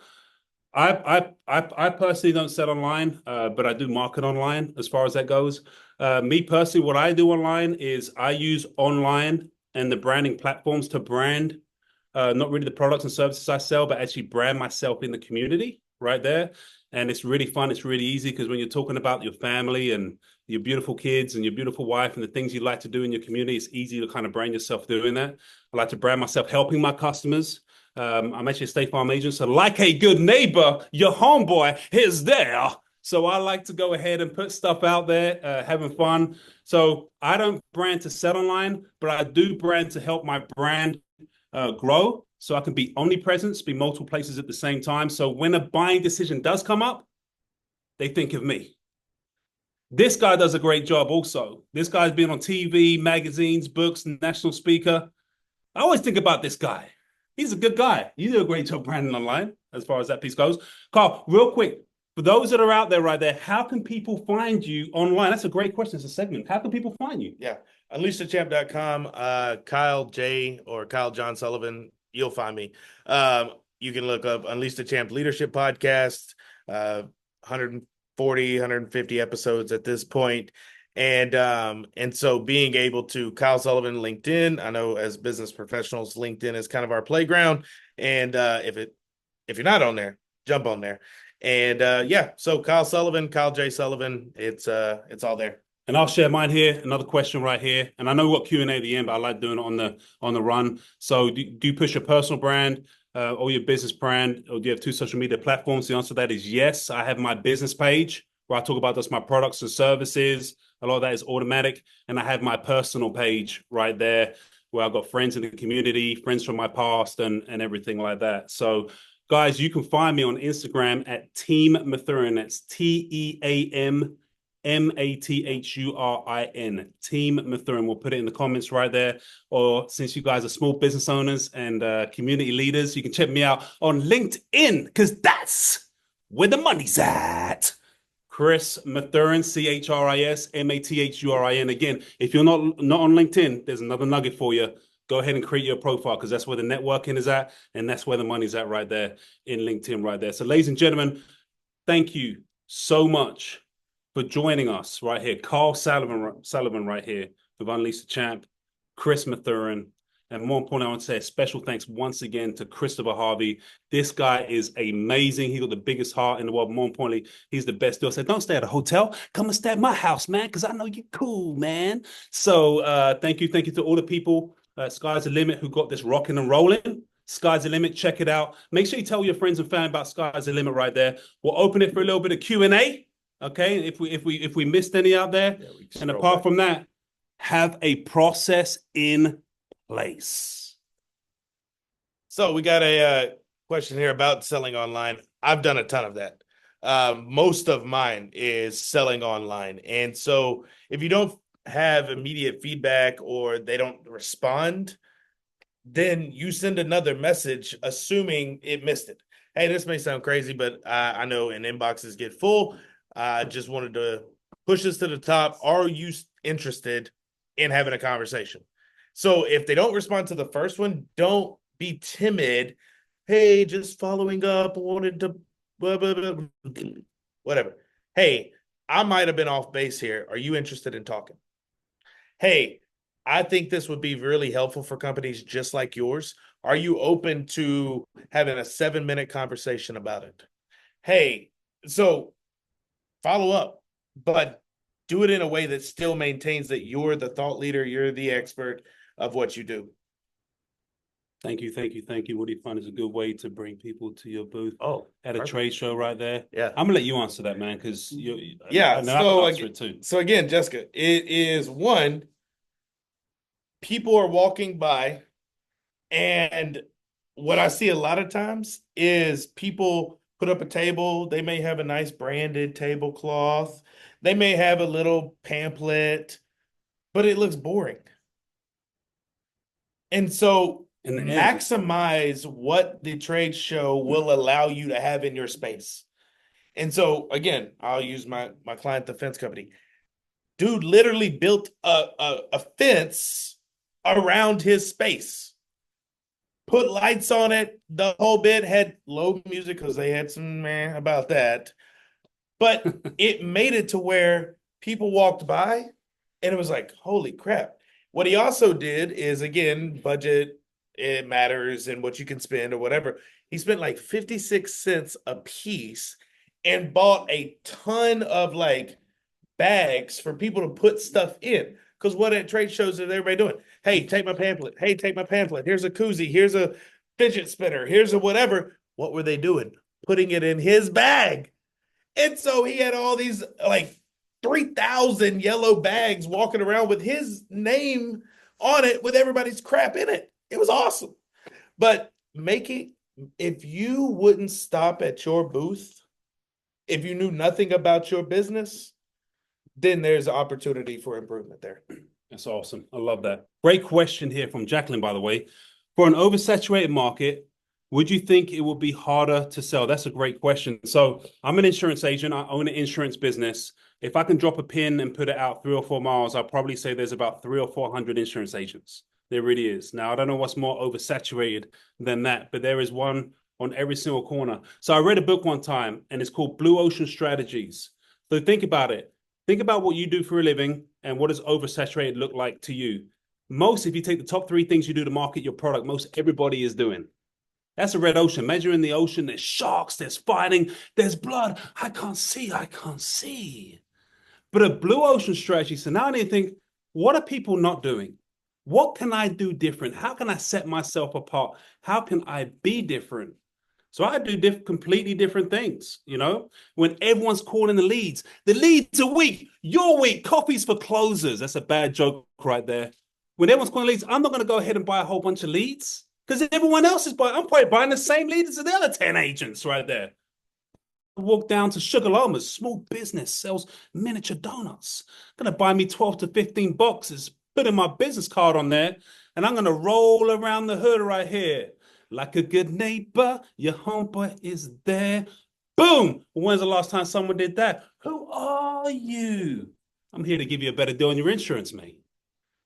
I personally don't sell online, but I do market online as far as that goes. Me personally, what I do online is I use online and the branding platforms to brand, not really the products and services I sell, but actually brand myself in the community right there. And it's really fun. It's really easy because when you're talking about your family and your beautiful kids and your beautiful wife and the things you like to do in your community, it's easy to kind of brand yourself doing that. I like to brand myself helping my customers. I'm actually a State Farm agent, so like a good neighbor, your homeboy is there. So I like to go ahead and put stuff out there, having fun. So I don't brand to sell online, but I do brand to help my brand grow so I can be omnipresent, be multiple places at the same time. So when a buying decision does come up, they think of me. This guy does a great job also. This guy's been on TV, magazines, books, national speaker. I always think about this guy. He's a good guy. You do a great job branding online as far as that piece goes. Carl, real quick, for those that are out there right there, how can people find you online? That's a great question. It's a segment. How can people find you? Yeah. UnleashTheChamp.com, Kyle J or Kyle John Sullivan, you'll find me. You can look up Unleash the Champ Leadership Podcast, 140, 150 episodes at this point. And so being able to Kyle Sullivan, LinkedIn, I know as business professionals, LinkedIn is kind of our playground. And if you're not on there, jump on there. And so Kyle Sullivan, Kyle J. Sullivan, it's all there. And I'll share mine here. Another question right here. And I know we've got Q&A at the end, but I like doing it on the run. So do you push your personal brand or your business brand, or do you have 2 social media platforms? The answer to that is yes. I have my business page where I talk about just my products and services. A lot of that is automatic. And I have my personal page right there where I've got friends in the community, friends from my past and everything like that. So guys, you can find me on Instagram at Team Mathurin. That's TEAM Mathurin, Team Mathurin. We'll put it in the comments right there. Or since you guys are small business owners and community leaders, you can check me out on LinkedIn because that's where the money's at. Chris Mathurin, ChrisMathurin. Again, if you're not on LinkedIn, there's another nugget for you. Go ahead and create your profile because that's where the networking is at, and that's where the money's at right there in LinkedIn right there. So, ladies and gentlemen, thank you so much for joining us right here. Carl Sullivan right here with Unleash the Champ, Chris Mathurin, and more importantly, I want to say a special thanks once again to Christopher Harvey. This guy is amazing. He got the biggest heart in the world. More importantly, he's the best deal. I said, don't stay at a hotel. Come and stay at my house, man, because I know you're cool, man. So thank you. Thank you to all the people. Sky's the Limit who got this rocking and rolling. Sky's the Limit. Check it out. Make sure you tell your friends and family about Sky's the Limit right there. We'll open it for a little bit of Q&A. Okay, if we missed any out there, and apart from that, have a process in place. So we got a question here about selling online. I've done a ton of that. Most of mine is selling online, and so if you don't have immediate feedback or they don't respond, then you send another message assuming it missed it. Hey, this may sound crazy, but I know in inboxes get full. I just wanted to push this to the top. Are you interested in having a conversation? So if they don't respond to the first one, don't be timid. Hey, just following up, wanted to blah, blah, blah, whatever. Hey, I might have been off base here. Are you interested in talking? Hey, I think this would be really helpful for companies just like yours. Are you open to having a 7-minute conversation about it? Hey, so follow up, but do it in a way that still maintains that you're the thought leader, you're the expert of what you do. Thank you. What do you find is a good way to bring people to your booth at a perfect. trade show right there? Yeah. I'm gonna let you answer that, man, because you So again, Jessica, it is one, people are walking by, and what I see a lot of times is people put up a table. They may have a nice branded tablecloth. They may have a little pamphlet, but it looks boring. And so maximize what the trade show will allow you to have in your space. And so again, I'll use my client, the fence company. Dude literally built a fence around his space. Put lights on it. The whole bit had low music because they had some about that. But it made it to where people walked by and it was like, holy crap. What he also did is, again, budget, it matters and what you can spend or whatever. He spent like 56 cents a piece and bought a ton of like bags for people to put stuff in. Because what at trade shows is everybody doing? Hey, take my pamphlet. Hey, take my pamphlet. Here's a koozie. Here's a fidget spinner. Here's a whatever. What were they doing? Putting it in his bag. And so he had all these like 3,000 yellow bags walking around with his name on it with everybody's crap in it. It was awesome. But if you wouldn't stop at your booth, if you knew nothing about your business, then there's opportunity for improvement there. That's awesome. I love that. Great question here from Jacqueline, by the way. For an oversaturated market, would you think it would be harder to sell? That's a great question. So I'm an insurance agent. I own an insurance business. If I can drop a pin and put it out 3 or 4 miles, I'll probably say there's about 300 or 400 insurance agents. There really is. Now, I don't know what's more oversaturated than that, but there is one on every single corner. So I read a book one time, and it's called Blue Ocean Strategies. So think about it. Think about what you do for a living and what does oversaturated look like to you. Most, if you take the top 3 things you do to market your product, most everybody is doing. That's a red ocean. Imagine in the ocean, there's sharks, there's fighting, there's blood. I can't see. But a blue ocean strategy, so now I need to think, what are people not doing? What can I do different? How can I set myself apart? How can I be different? So I do completely different things, you know? When everyone's calling the leads are weak, you're weak, coffee's for closers. That's a bad joke right there. When everyone's calling leads, I'm not going to go ahead and buy a whole bunch of leads because everyone else is buying. I'm probably buying the same leads as the other 10 agents right there. I walk down to Sugar Lomas, small business, sells miniature donuts. Going to buy me 12 to 15 boxes, put in my business card on there, and I'm going to roll around the hood right here. Like a good neighbor, your homeboy is there. Boom! When's the last time someone did that? Who are you? I'm here to give you a better deal on your insurance, mate.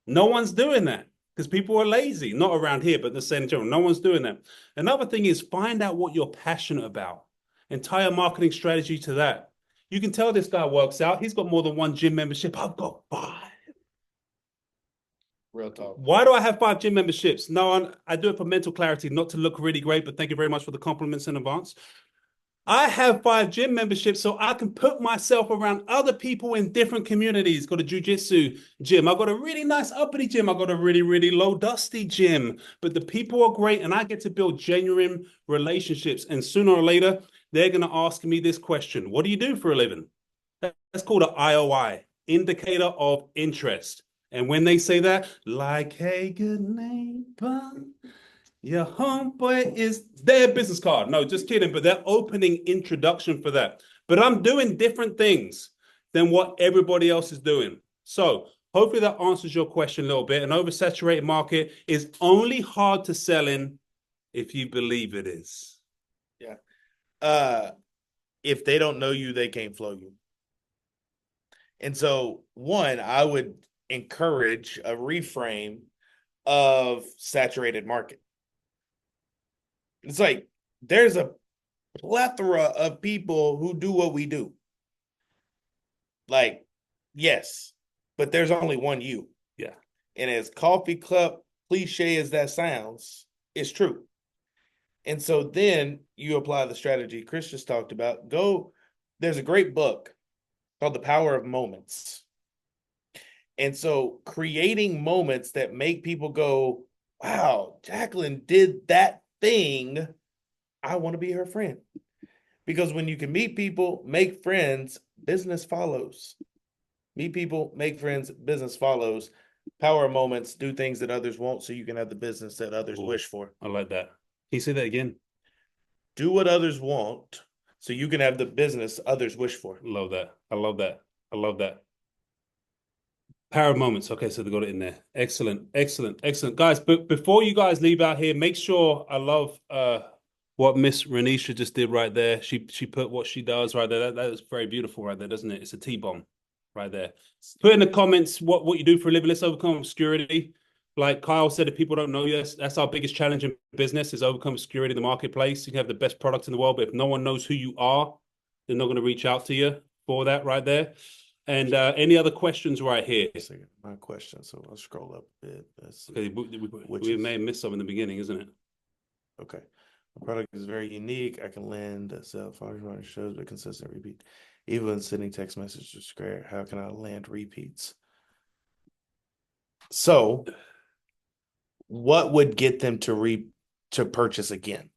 No one's doing that because people are lazy. Not around here, but the same in general. No one's doing that. Another thing is find out what you're passionate about. Entire marketing strategy to that. You can tell this guy works out. He's got more than 1 gym membership. I've got 5. Real talk. Why do I have 5 gym memberships? No, I do it for mental clarity, not to look really great, but thank you very much for the compliments in advance. I have 5 gym memberships so I can put myself around other people in different communities. Got a jiu-jitsu gym. I got a really nice uppity gym. I got a really, really low dusty gym. But the people are great and I get to build genuine relationships. And sooner or later, they're going to ask me this question. What do you do for a living? That's called an IOI, indicator of interest. And when they say that, like, hey, good neighbor, your homeboy is their business card. No, just kidding. But they're opening introduction for that. But I'm doing different things than what everybody else is doing. So hopefully that answers your question a little bit. An oversaturated market is only hard to sell in if you believe it is. Yeah. If they don't know you, they can't flow you. And so, one, I would encourage a reframe of saturated market. It's like there's a plethora of people who do what we do. Like, yes, but there's only one you. Yeah. And as coffee cup cliche as that sounds, it's true. And so then you apply the strategy Chris just talked about. There's a great book called The Power of Moments. And so creating moments that make people go, wow, Jacqueline did that thing. I want to be her friend. Because when you can meet people, make friends, business follows. Meet people, make friends, business follows. Power of moments, do things that others won't so you can have the business that others wish for. I like that. Can you say that again? Do what others want so you can have the business others wish for. Love that. I love that. I love that. Power of moments. Okay, so they got it in there. Excellent, excellent, excellent. Guys, but before you guys leave out here, make sure I love what Miss Renisha just did right there. She put what she does right there. That is very beautiful right there, doesn't it? It's a T-bomb right there. Put in the comments what you do for a living. Let's overcome obscurity. Like Kyle said, if people don't know you, that's our biggest challenge in business is overcome obscurity in the marketplace. You can have the best product in the world, but if no one knows who you are, they're not going to reach out to you for that right there. And any other questions right here? My question, so I'll scroll up a bit. Okay, we may have missed some in the beginning, isn't it? Okay. My product is very unique. I can land, sell, function shows, but consistent repeat. Even when sending text messages to Square, how can I land repeats? So, what would get them to purchase again?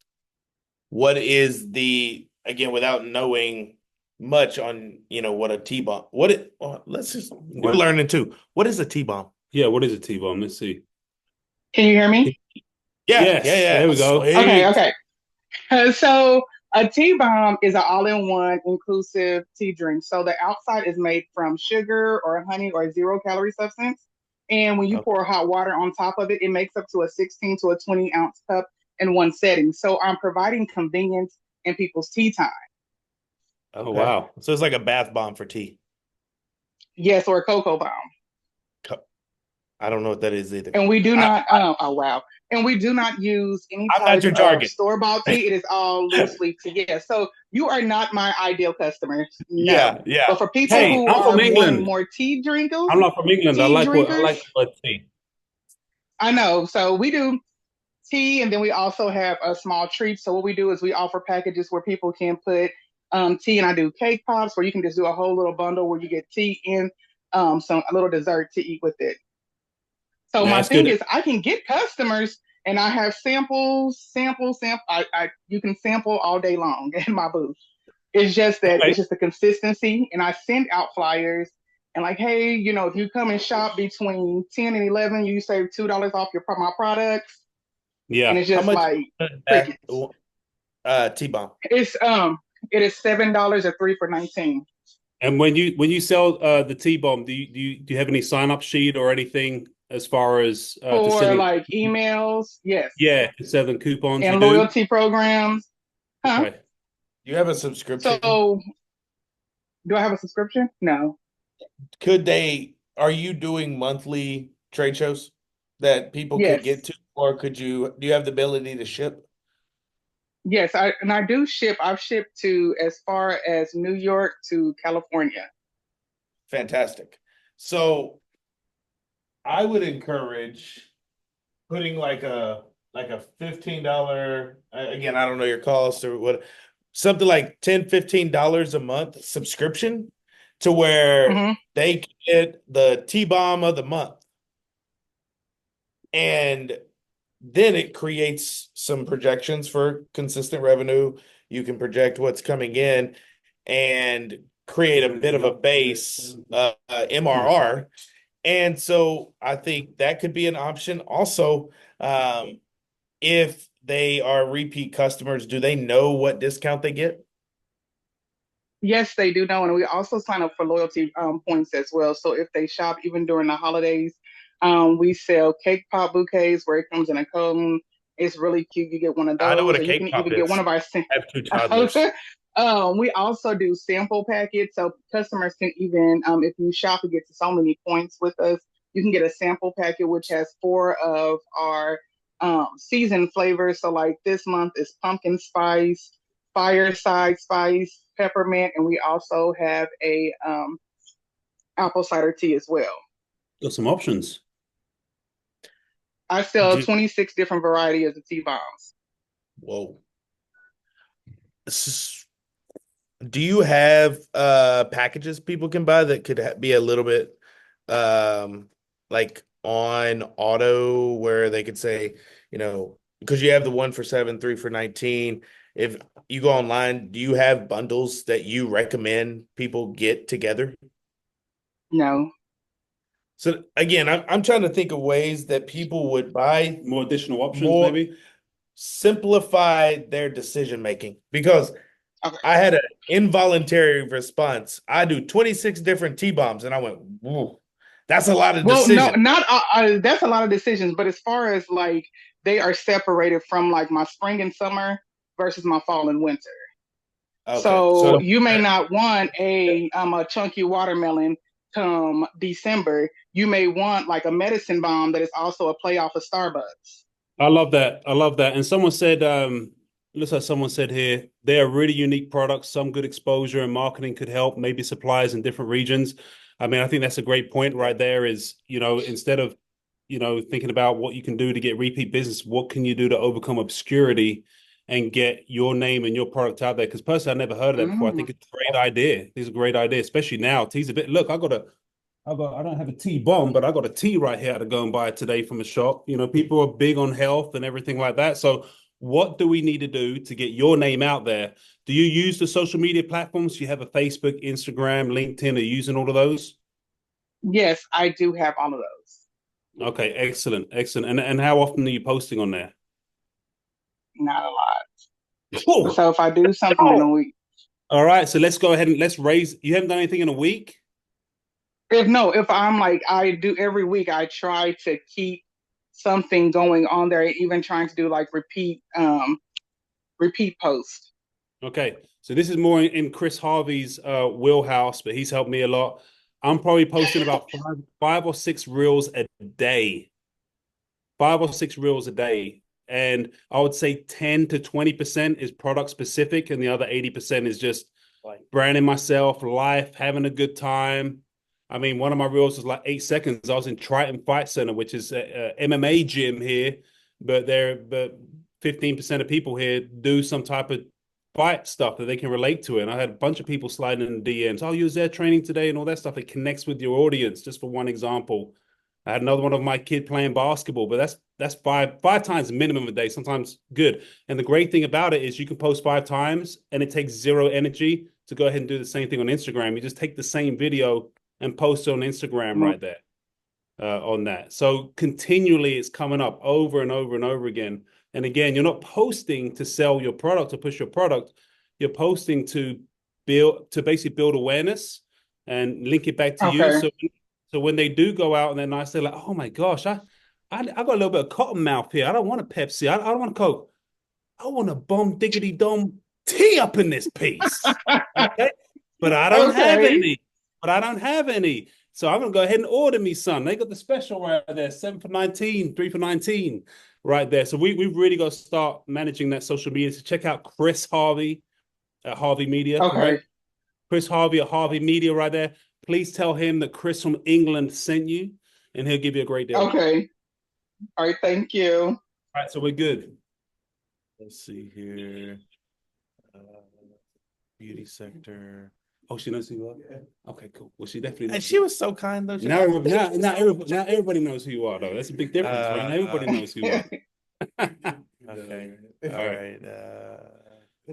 What is again, without knowing much on what a T-bomb, we're learning too. What is a T-bomb? Yeah, what is a T-bomb? Let's see. Can you hear me? Yeah, Yes, there we go. Sweet. Okay. So a tea bomb is an all-in-one inclusive tea drink. So the outside is made from sugar or honey or 0-calorie substance. And when you Okay. pour hot water on top of it, it makes up to a 16 to a 20 ounce cup in one setting. So I'm providing convenience in people's tea time. Oh, wow. So it's like a bath bomb for tea. Yes, or a cocoa bomb. I don't know what that is either. And we do not, oh wow. And we do not use any I'm not type your of target. store-bought tea. It is all loose leaf tea. Yeah. So you are not my ideal customer. No. Yeah. But for people Hey, who I'm are from wanting England. more tea drinkers, I'm not from England. I tea like drinkers. the word tea. I know. So we do tea, and then we also have a small treat. So what we do is we offer packages where people can put tea, and I do cake pops where you can just do a whole little bundle where you get tea and a little dessert to eat with it. So my That's thing good. is, I can get customers, and I have samples. You can sample all day long in my booth. It's just that it's just the consistency, and I send out flyers and like, hey, if you come and shop between 10 and 11, you save $2 off my products, Yeah. and it's How just much like that crickets. T-bomb? It is $7 or 3 for 19. And when you sell the T-bomb, do you have any sign-up sheet or anything as far as to For send them? like emails, yes. Yeah, to sell them coupons. And you do? loyalty programs. Huh? Okay. You have a subscription? So do I have a subscription? No. Are you doing monthly trade shows that people Yes. could get to, or do you have the ability to ship? Yes, I do ship. I've shipped to as far as New York to California. Fantastic. So I would encourage putting like a $15, again, I don't know your cost or what, something like $10-15 a month subscription to where they can get the T-bomb of the month. And then it creates some projections for consistent revenue. You can project what's coming in and create a bit of a base MRR. And so I think that could be an option. Also, if they are repeat customers, do they know what discount they get? Yes, they do know, and we also sign up for loyalty points as well. So if they shop even during the holidays, we sell cake pop bouquets where it comes in a cone. It's really cute. You get one of those. I know what a or you cake can pop even is. get one of our. I have 2 toddlers. We also do sample packets, so customers can even, if you shop and get to so many points with us, you can get a sample packet which has 4 of our seasoned flavors. So like this month is pumpkin spice, fireside spice, peppermint, and we also have a apple cider tea as well. Got some options. I sell 26 different varieties of tea bombs. Whoa. Do you have packages people can buy that could be a little bit like on auto where they could say, because you have the 1 for 7, 3 for 19. If you go online, do you have bundles that you recommend people get together? No. So again, I'm trying to think of ways that people would buy more additional options, maybe simplify their decision making, because I had an involuntary response. I do 26 different T-bombs, and I went, whoa, that's a lot of decisions. Well, no, not that's a lot of decisions. But as far as like they are separated from like my spring and summer versus my fall and winter. Okay. So you may not want a chunky watermelon come December. You may want like a medicine bomb that is also a play off of Starbucks. I love that. And someone said, looks like someone said here, they are really unique products. Some good exposure and marketing could help, maybe suppliers in different regions. I mean, I think that's a great point right there is, instead of, thinking about what you can do to get repeat business, what can you do to overcome obscurity and get your name and your product out there? Because personally, I never heard of that before. I think it's a great idea. It's a great idea, especially now. Tea's a bit, look, I don't have a tea bomb, but I got a tea right here to go and buy today from a shop. People are big on health and everything like that. So what do we need to do to get your name out there? Do you use the social media platforms? Do you have a Facebook, Instagram, LinkedIn? Are you using all of those? Yes, I do have all of those. Okay, excellent. And how often are you posting on there? not a lot. Oh, So if I do something in a week, all right. So let's go ahead and let's raise. You haven't done anything in a week? if I'm like I do every week, I try to keep something going on there, even trying to do like repeat posts. Okay. So this is more in Chris Harvey's wheelhouse, but he's helped me a lot. I'm probably posting about five or six reels a day. 5 or 6 reels a day. And I would say 10 to 20% is product specific, and the other 80% is just branding myself, life, having a good time. I mean, one of my reels was like 8 seconds. I was in Triton Fight Center, which is a MMA gym here, but 15% of people here do some type of fight stuff that they can relate to it. And I had a bunch of people sliding in the DMs. Oh, you was there training today and all that stuff. It connects with your audience, just for one example. I had another one of my kid playing basketball, but that's five times minimum a day, sometimes good. And the great thing about it is you can post 5 times and it takes zero energy to go ahead and do the same thing on Instagram. You just take the same video and post it on Instagram right there on that. So continually it's coming up over and over and over again. And again, you're not posting to sell your product or push your product. You're posting to basically build awareness and link it back to you. So when they do go out and they're nice, they're like, oh my gosh, I got a little bit of cotton mouth here. I don't want a Pepsi. I don't want a Coke. I want a bomb diggity dom tea up in this piece. Okay? But I don't have any. So I'm gonna go ahead and order me some. They got the special right there, 7 for 19, 3 for 19, right there. So we've really got to start managing that social media. So check out Chris Harvey at Harvey Media. Correct? Chris Harvey at Harvey Media right there. Please tell him that Chris from England sent you, and he'll give you a great deal. Okay. All right. Thank you. All right. So we're good. Let's see here. Beauty sector. Oh, she knows who you are? Yeah. Okay, cool. Well, she definitely knows. And she was so kind, though. Now everybody knows who you are, though. That's a big difference, right? Now everybody knows who you are. Okay. All right.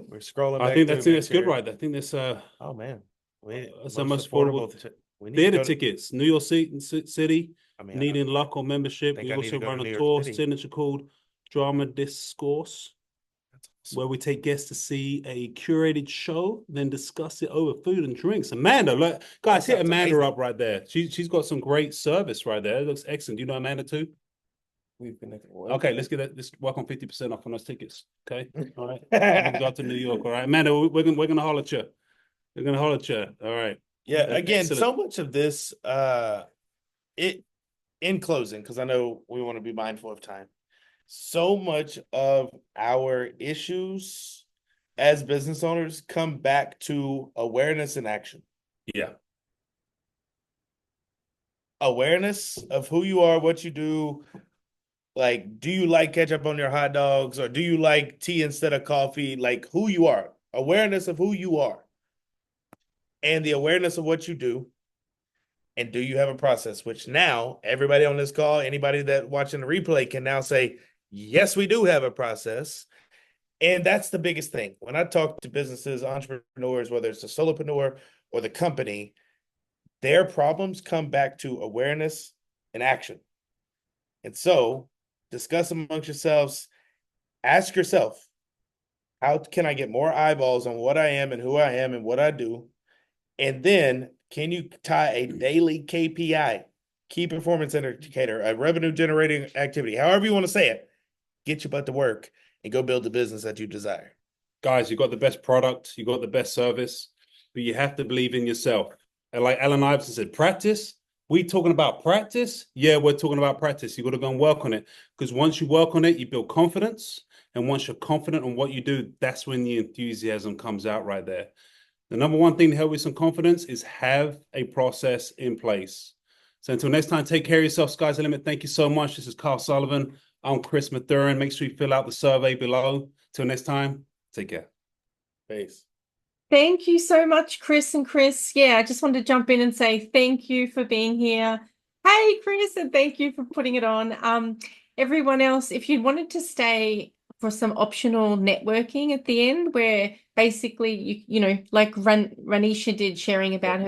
We're scrolling. I think that's good, right? I think that's oh man, it's the most affordable theater tickets. New York City. I mean, needing luck or membership. We also run a tour signature called Drama Discourse, where we take guests to see a curated show, then discuss it over food and drinks. Amanda, look, guys, hit Amanda up right there. She's got some great service right there. It looks excellent. Do you know Amanda too? We've connected. Okay, let's work on 50% off on those tickets. Okay, all right. We'll go to New York. All right, Amanda, we're gonna holler at you. We're gonna holler at you. All right. Yeah. Again, so much of this, in closing, because I know we want to be mindful of time. So much of our issues as business owners come back to awareness and action. Yeah. Awareness of who you are, what you do. Like, do you like ketchup on your hot dogs, or do you like tea instead of coffee? Like, who you are. Awareness of who you are. And the awareness of what you do. And do you have a process? Which now, everybody on this call, anybody that watching the replay can now say, yes, we do have a process. And that's the biggest thing. When I talk to businesses, entrepreneurs, whether it's a solopreneur or the company, their problems come back to awareness and action. And so discuss amongst yourselves, ask yourself, how can I get more eyeballs on what I am and who I am and what I do? And then can you tie a daily KPI, key performance indicator, a revenue generating activity, however you want to say it, get your butt to work and go build the business that you desire. Guys, you got the best product, you got the best service, but you have to believe in yourself. And like Alan Iverson said, practice. We talking about practice? Yeah, we're talking about practice. You got to go and work on it, because once you work on it, you build confidence. And once you're confident on what you do, that's when the enthusiasm comes out right there. The number one thing to help with some confidence is have a process in place. So until next time, take care of yourself. Sky's the limit. Thank you so much. This is Carl Sullivan. I'm Chris Mathurin. Make sure you fill out the survey below. Till next time, take care. Peace. Thank you so much, Chris and Chris. Yeah, I just wanted to jump in and say thank you for being here. Hey, Chris, and thank you for putting it on. Everyone else, if you wanted to stay for some optional networking at the end, where basically you know, like Ranisha did, sharing about her